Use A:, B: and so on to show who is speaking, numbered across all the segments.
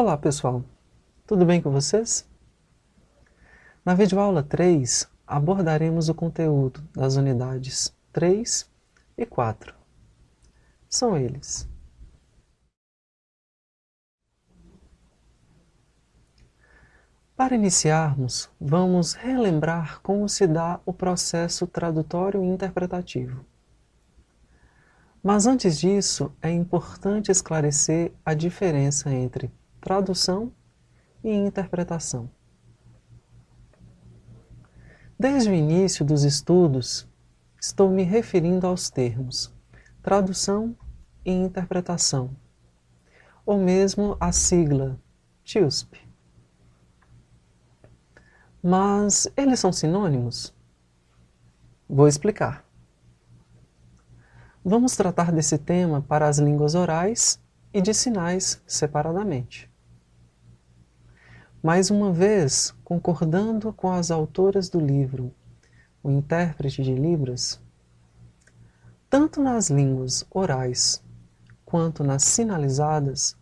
A: Olá pessoal, tudo bem com vocês? Na videoaula 3 abordaremos o conteúdo das unidades 3 e 4. São eles: para iniciarmos, vamos relembrar como se dá o processo tradutório e interpretativo. Mas antes disso, é importante esclarecer a diferença entre tradução e interpretação. Desde o início dos estudos, estou me referindo aos termos tradução e interpretação, ou mesmo a sigla TIUSP. Mas eles são sinônimos? Vou explicar. Vamos tratar desse tema para as línguas orais e de sinais separadamente. Mais uma vez, concordando com as autoras do livro O Intérprete de Libras, tanto nas línguas orais quanto nas sinalizadas,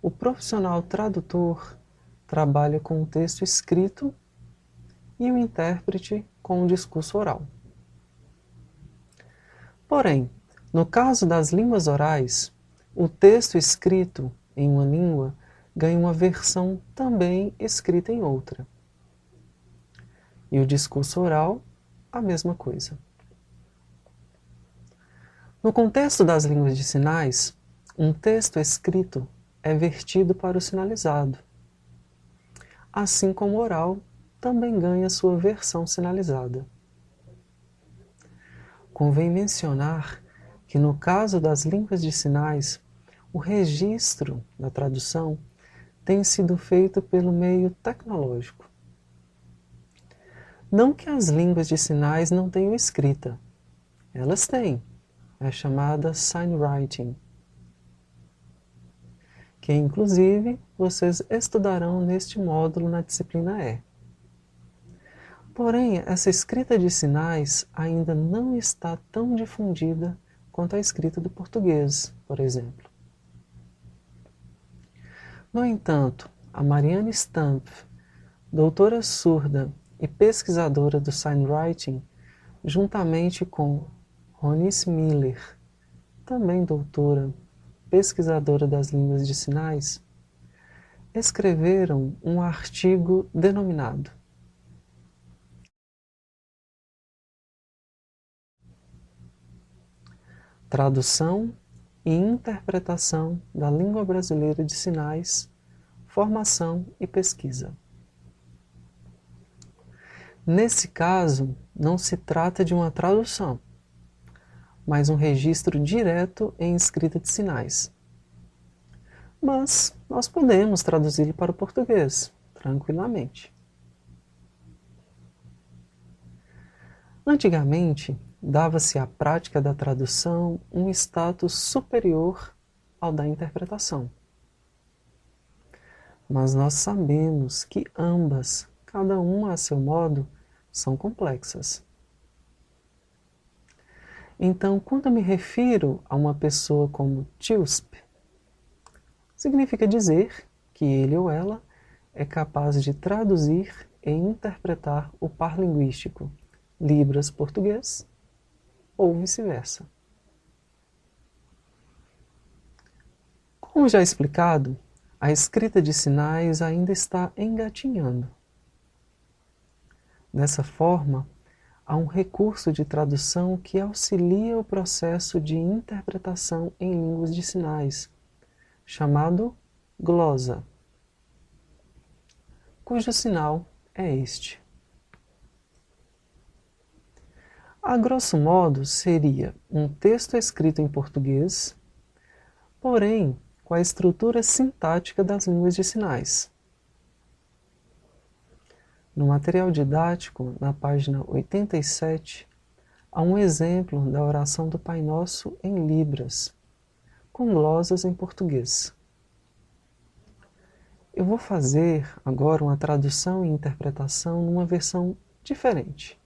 A: o profissional tradutor trabalha com o texto escrito e o intérprete com o discurso oral. Porém, no caso das línguas orais, o texto escrito em uma língua ganha uma versão também escrita em outra. E o discurso oral, a mesma coisa. No contexto das línguas de sinais, um texto escrito é vertido para o sinalizado, assim como o oral também ganha sua versão sinalizada. Convém mencionar que no caso das línguas de sinais, o registro da tradução tem sido feito pelo meio tecnológico. Não que as línguas de sinais não tenham escrita, elas têm, é chamada signwriting, que inclusive vocês estudarão neste módulo na disciplina E. Porém, essa escrita de sinais ainda não está tão difundida quanto a escrita do português, por exemplo. No entanto, a Marianne Stampf, doutora surda e pesquisadora do signwriting, juntamente com Ronice Miller, também doutora, pesquisadora das línguas de sinais, escreveram um artigo denominado Tradução e Interpretação da Língua Brasileira de Sinais, Formação e Pesquisa. Nesse caso, não se trata de uma tradução, mas um registro direto em escrita de sinais. Mas nós podemos traduzir para o português, tranquilamente. Antigamente, dava-se à prática da tradução um status superior ao da interpretação. Mas nós sabemos que ambas, cada uma a seu modo, são complexas. Então, quando me refiro a uma pessoa como TIUSP, significa dizer que ele ou ela é capaz de traduzir e interpretar o par linguístico Libras-português ou vice-versa. Como já explicado, a escrita de sinais ainda está engatinhando. Dessa forma, há um recurso de tradução que auxilia o processo de interpretação em línguas de sinais, chamado glosa, cujo sinal é este. A grosso modo, seria um texto escrito em português, porém com a estrutura sintática das línguas de sinais. No material didático, na página 87, há um exemplo da oração do Pai Nosso em Libras, com glosas em português. Eu vou fazer agora uma tradução e interpretação numa versão diferente,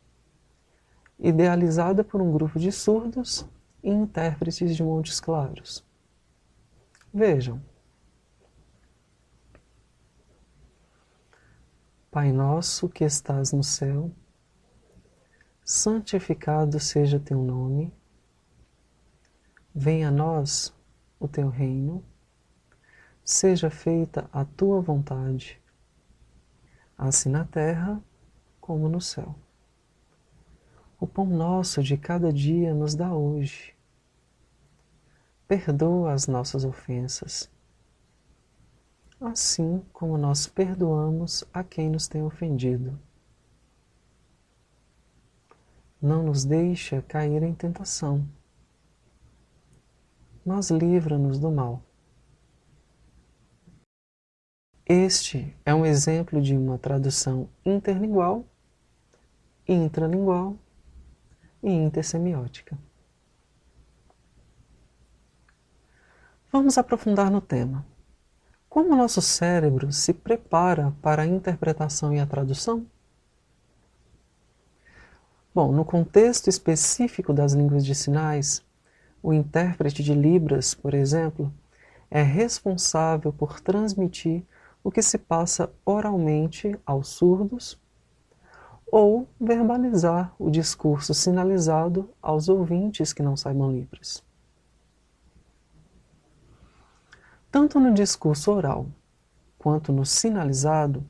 A: idealizada por um grupo de surdos e intérpretes de Montes Claros. Vejam. Pai nosso que estás no céu, santificado seja teu nome, venha a nós o teu reino, seja feita a tua vontade, assim na terra como no céu. O pão nosso de cada dia nos dá hoje. Perdoa as nossas ofensas, assim como nós perdoamos a quem nos tem ofendido. Não nos deixa cair em tentação, mas livra-nos do mal. Este é um exemplo de uma tradução interlingual, intralingual e intersemiótica. Vamos aprofundar no tema. Como o nosso cérebro se prepara para a interpretação e a tradução? Bom, no contexto específico das línguas de sinais, o intérprete de Libras, por exemplo, é responsável por transmitir o que se passa oralmente aos surdos ou verbalizar o discurso sinalizado aos ouvintes que não saibam Libras. Tanto no discurso oral quanto no sinalizado,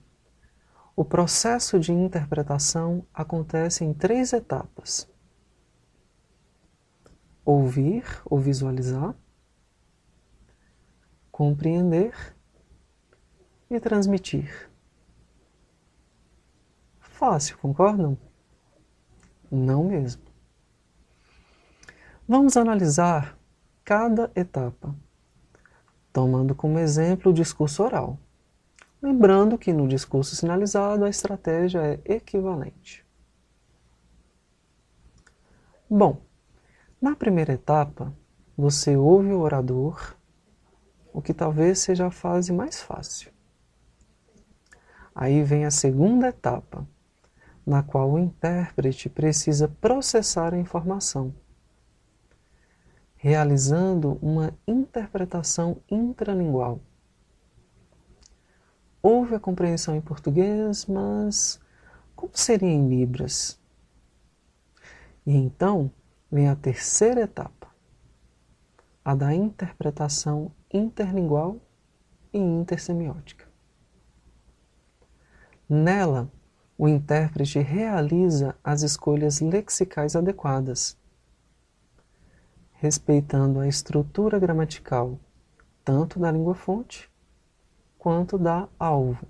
A: o processo de interpretação acontece em 3 etapas: ouvir ou visualizar, compreender e transmitir. Fácil, concordam? Não mesmo. Vamos analisar cada etapa, tomando como exemplo o discurso oral. Lembrando que no discurso sinalizado a estratégia é equivalente. Bom, na primeira etapa, você ouve o orador, o que talvez seja a fase mais fácil. Aí vem a segunda etapa, na qual o intérprete precisa processar a informação, realizando uma interpretação intralingual. Houve a compreensão em português, mas como seria em Libras? E então vem a terceira etapa, a da interpretação interlingual e intersemiótica. Nela, o intérprete realiza as escolhas lexicais adequadas, respeitando a estrutura gramatical tanto da língua-fonte quanto da alvo,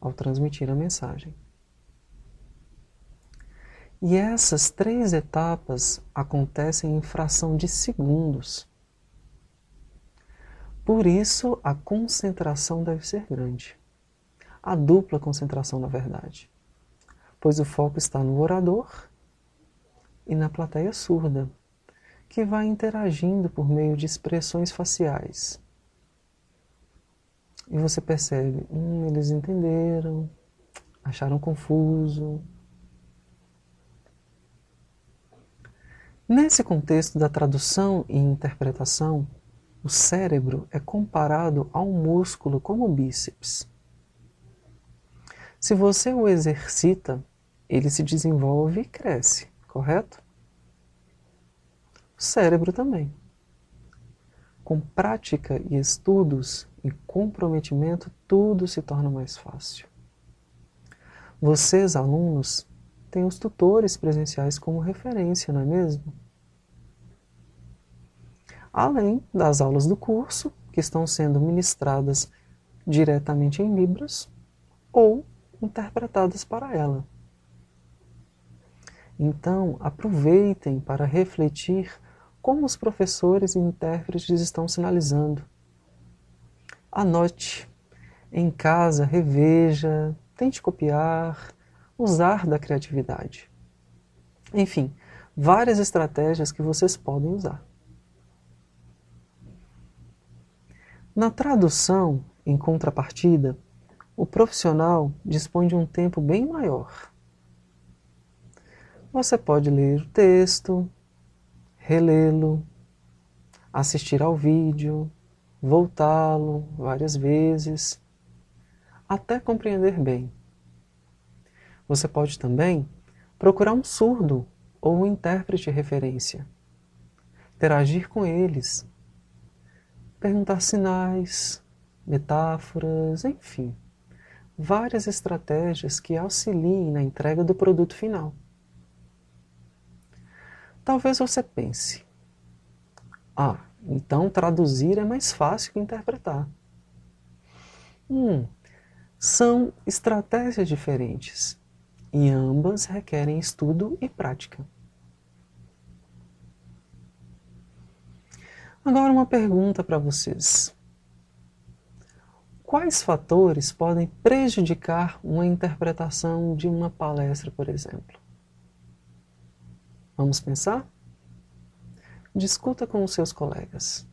A: ao transmitir a mensagem. E essas 3 etapas acontecem em fração de segundos. Por isso, a concentração deve ser grande. A dupla concentração, na verdade. Pois o foco está no orador e na plateia surda, que vai interagindo por meio de expressões faciais. E você percebe, eles entenderam, acharam confuso. Nesse contexto da tradução e interpretação, o cérebro é comparado a um músculo como o bíceps. Se você o exercita, ele se desenvolve e cresce, correto? O cérebro também. Com prática e estudos e comprometimento, tudo se torna mais fácil. Vocês, alunos, têm os tutores presenciais como referência, não é mesmo? Além das aulas do curso, que estão sendo ministradas diretamente em Libras ou interpretadas para ela. Então, aproveitem para refletir como os professores e intérpretes estão sinalizando. Anote, em casa, reveja, tente copiar, usar da criatividade. Enfim, várias estratégias que vocês podem usar. Na tradução, em contrapartida, o profissional dispõe de um tempo bem maior. Você pode ler o texto, relê-lo, assistir ao vídeo, voltá-lo várias vezes, até compreender bem. Você pode também procurar um surdo ou um intérprete de referência, interagir com eles, perguntar sinais, metáforas, enfim, várias estratégias que auxiliem na entrega do produto final. Talvez você pense, então traduzir é mais fácil que interpretar. São estratégias diferentes e ambas requerem estudo e prática. Agora uma pergunta para vocês. Quais fatores podem prejudicar uma interpretação de uma palestra, por exemplo? Vamos pensar? Discuta com os seus colegas.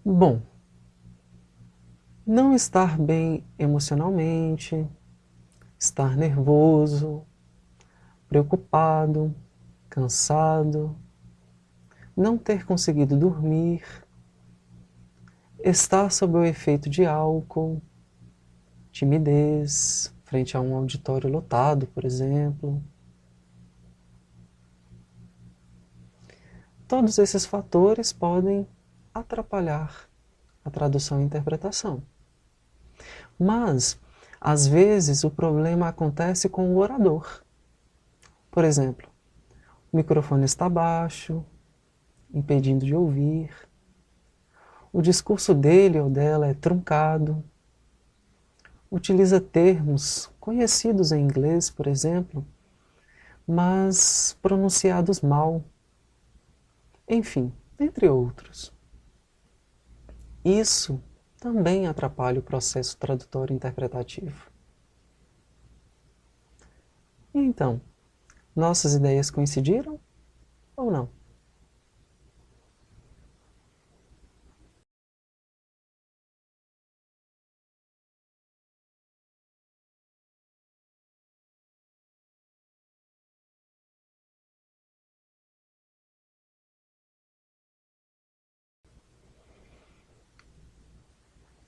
A: Bom, não estar bem emocionalmente, estar nervoso, preocupado, cansado, não ter conseguido dormir, estar sob o efeito de álcool, timidez, frente a um auditório lotado, por exemplo. Todos esses fatores podem atrapalhar a tradução e interpretação. Mas, às vezes, o problema acontece com o orador. Por exemplo, o microfone está baixo, impedindo de ouvir. O discurso dele ou dela é truncado. Utiliza termos conhecidos em inglês, por exemplo, mas pronunciados mal. Enfim, entre outros. isso também atrapalha o processo tradutório interpretativo. E então, nossas ideias coincidiram ou não?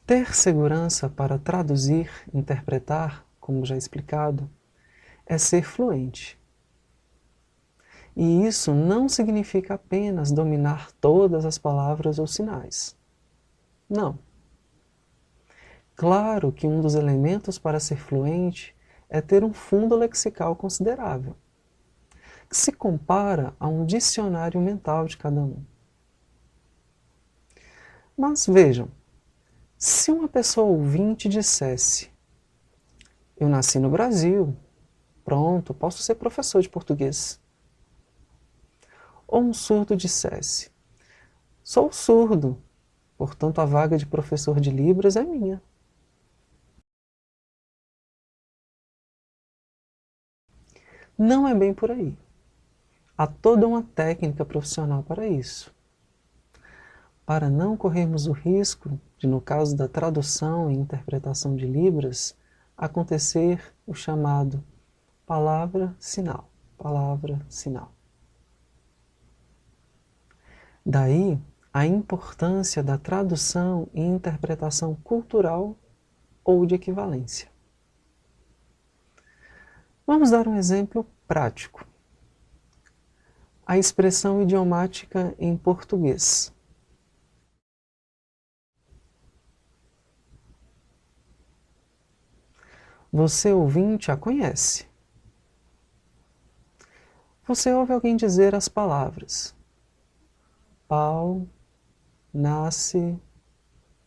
A: Ter segurança para traduzir, interpretar, como já explicado, é ser fluente. E isso não significa apenas dominar todas as palavras ou sinais. Não. Claro que um dos elementos para ser fluente é ter um fundo lexical considerável, que se compara a um dicionário mental de cada um. Mas vejam, se uma pessoa ouvinte dissesse: eu nasci no Brasil, pronto, posso ser professor de português. Ou um surdo dissesse: sou surdo, portanto a vaga de professor de Libras é minha. Não é bem por aí. Há toda uma técnica profissional para isso. Para não corrermos o risco de, no caso da tradução e interpretação de Libras, acontecer o chamado palavra-sinal. Palavra-sinal. Daí a importância da tradução e interpretação cultural ou de equivalência. Vamos dar um exemplo prático. A expressão idiomática em português. Você ouvinte a conhece. Você ouve alguém dizer as palavras: pau, nasce,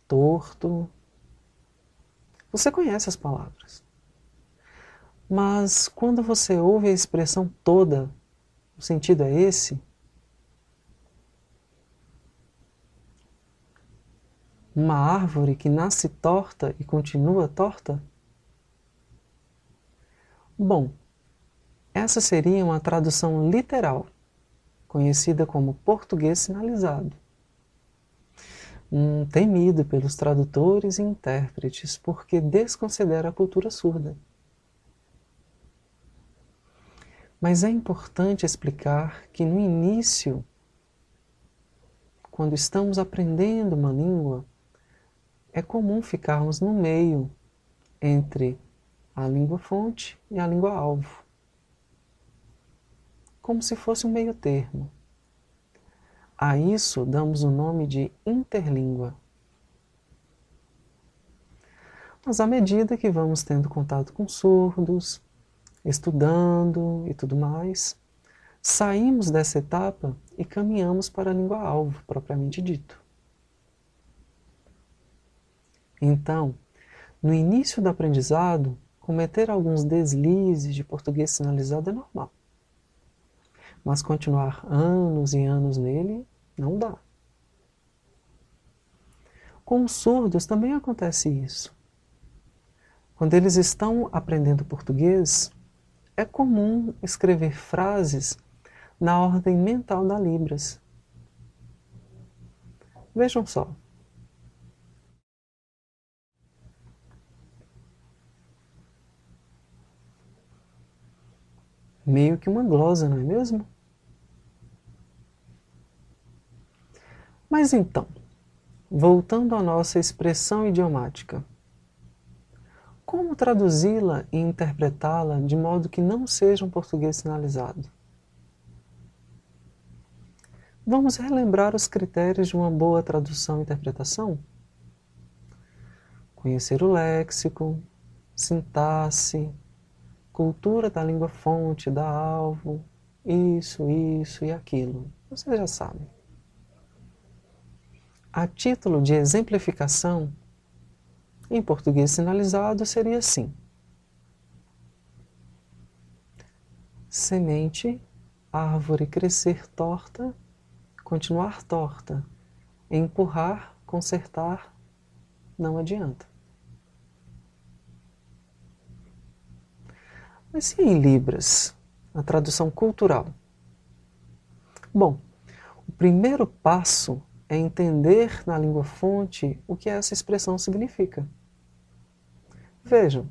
A: torto. Você conhece as palavras. Mas quando você ouve a expressão toda, o sentido é esse? Uma árvore que nasce torta e continua torta? Bom, essa seria uma tradução literal, conhecida como português sinalizado. Temido pelos tradutores e intérpretes porque desconsidera a cultura surda. Mas é importante explicar que no início, quando estamos aprendendo uma língua, é comum ficarmos no meio entre a língua-fonte e a língua-alvo, como se fosse um meio termo. A isso damos o nome de interlíngua. Mas à medida que vamos tendo contato com surdos, estudando e tudo mais, saímos dessa etapa e caminhamos para a língua-alvo, propriamente dito. Então, no início do aprendizado, cometer alguns deslizes de português sinalizado é normal. Mas continuar anos e anos nele não dá. Com os surdos também acontece isso. Quando eles estão aprendendo português, é comum escrever frases na ordem mental da Libras. Vejam só. Meio que uma glosa, não é mesmo? Mas então, voltando à nossa expressão idiomática, como traduzi-la e interpretá-la de modo que não seja um português sinalizado? Vamos relembrar os critérios de uma boa tradução e interpretação? Conhecer o léxico, sintaxe, cultura da língua-fonte, da alvo, isso e aquilo. Vocês já sabem. A título de exemplificação, em português sinalizado seria assim: semente, árvore crescer torta, continuar torta, empurrar, consertar não adianta. Mas e em Libras, a tradução cultural? Bom, o primeiro passo é entender na língua fonte o que essa expressão significa. Vejam.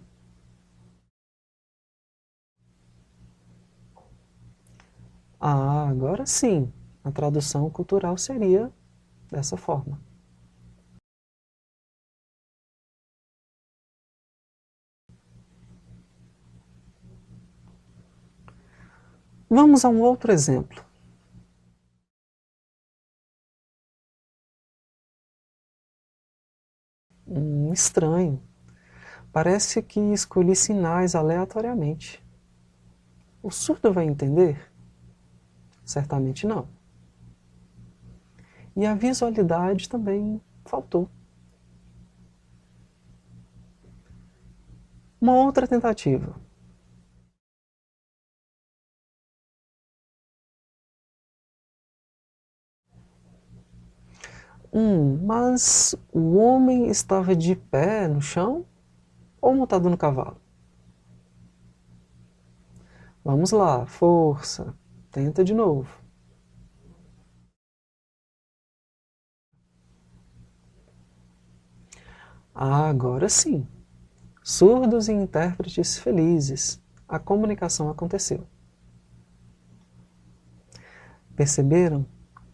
A: Agora sim, a tradução cultural seria dessa forma. Vamos a um outro exemplo. Estranho. Parece que escolhi sinais aleatoriamente. O surdo vai entender? Certamente não. E a visualidade também faltou. Uma outra tentativa. Mas o homem estava de pé no chão ou montado no cavalo? Vamos lá, força. Tenta de novo. Agora sim. Surdos e intérpretes felizes. A comunicação aconteceu. Perceberam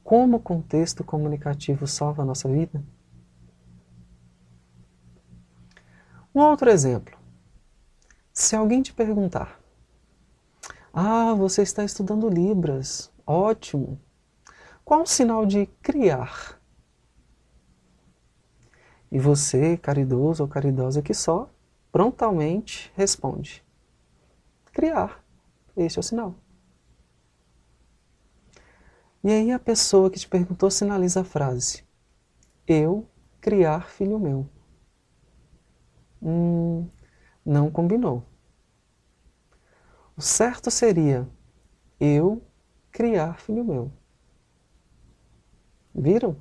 A: como o contexto comunicativo salva a nossa vida? Um outro exemplo. Se alguém te perguntar: você está estudando Libras. Ótimo. Qual o sinal de criar? E você, caridoso ou caridosa que só, prontamente responde: criar. Este é o sinal. E aí a pessoa que te perguntou sinaliza a frase: eu criar filho meu. Não combinou. O certo seria: eu criar filho meu. Viram?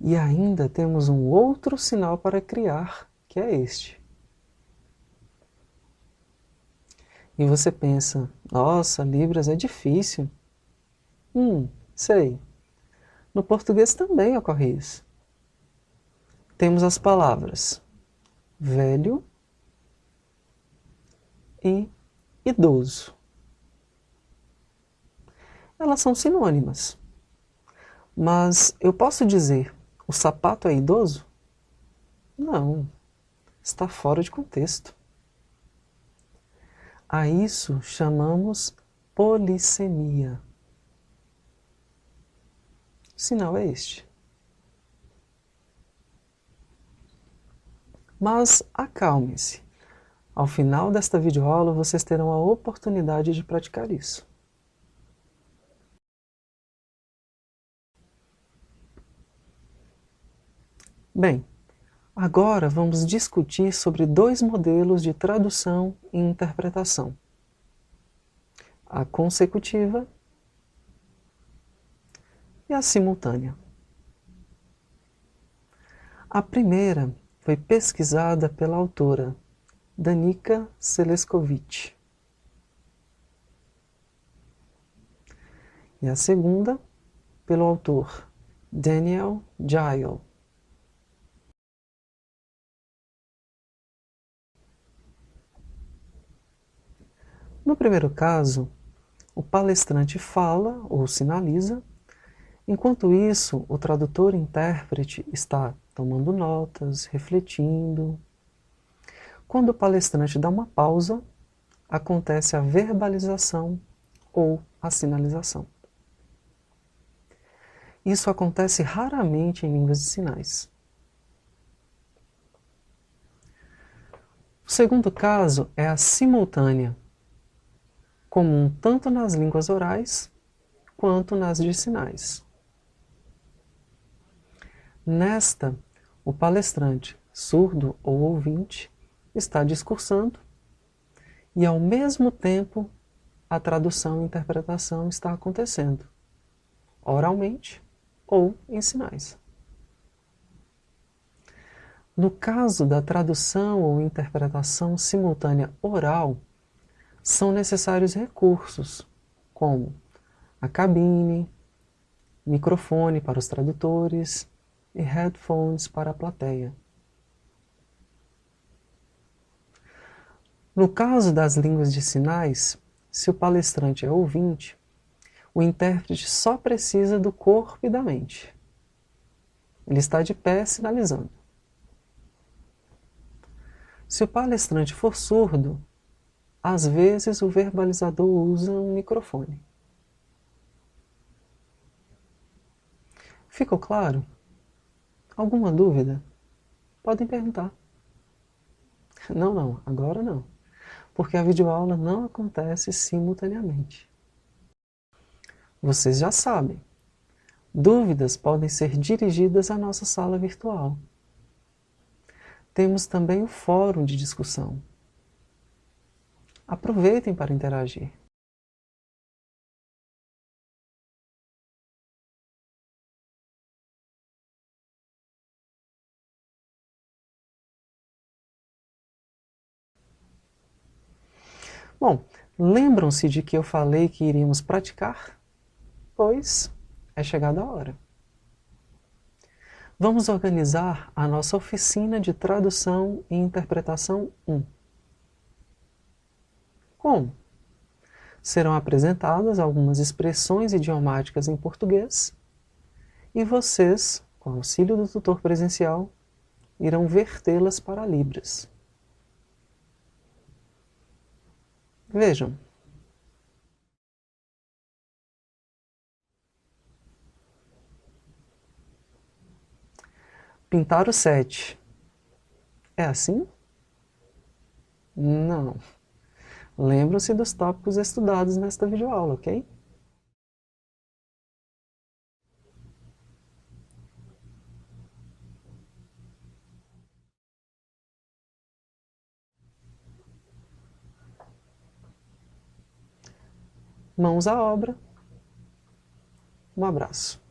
A: E ainda temos um outro sinal para criar, que é este. E você pensa: nossa, Libras é difícil. Sei. No português também ocorre isso. Temos as palavras velho e idoso. Elas são sinônimas. Mas eu posso dizer: o sapato é idoso? Não. Está fora de contexto. A isso chamamos polissemia. O sinal é este. Mas acalme-se. Ao final desta videoaula vocês terão a oportunidade de praticar isso. Bem, agora vamos discutir sobre dois modelos de tradução e interpretação: a consecutiva e a simultânea. A primeira foi pesquisada pela autora Danica Seleskovich. E a segunda, pelo autor Daniel Gile. No primeiro caso, o palestrante fala ou sinaliza, enquanto isso o tradutor e intérprete está tomando notas, refletindo. Quando o palestrante dá uma pausa, acontece a verbalização ou a sinalização. Isso acontece raramente em línguas de sinais. O segundo caso é a simultânea, comum tanto nas línguas orais quanto nas de sinais. Nesta, o palestrante, surdo ou ouvinte, está discursando e, ao mesmo tempo, a tradução e interpretação está acontecendo, oralmente ou em sinais. No caso da tradução ou interpretação simultânea oral, são necessários recursos, como a cabine, microfone para os tradutores e headphones para a plateia. No caso das línguas de sinais, se o palestrante é ouvinte, o intérprete só precisa do corpo e da mente. Ele está de pé sinalizando. Se o palestrante for surdo, às vezes o verbalizador usa um microfone. Ficou claro? Alguma dúvida? Podem perguntar. Não, agora não, porque a videoaula não acontece simultaneamente. Vocês já sabem, dúvidas podem ser dirigidas à nossa sala virtual. Temos também o fórum de discussão. Aproveitem para interagir. Bom, lembram-se de que eu falei que iríamos praticar? Pois é chegada a hora. Vamos organizar a nossa oficina de tradução e interpretação 1. Como? Serão apresentadas algumas expressões idiomáticas em português e vocês, com auxílio do tutor presencial, irão vertê-las para Libras. Vejam. Pintar o 7. É assim? Não. Lembram-se dos tópicos estudados nesta videoaula, ok? Mãos à obra. Um abraço.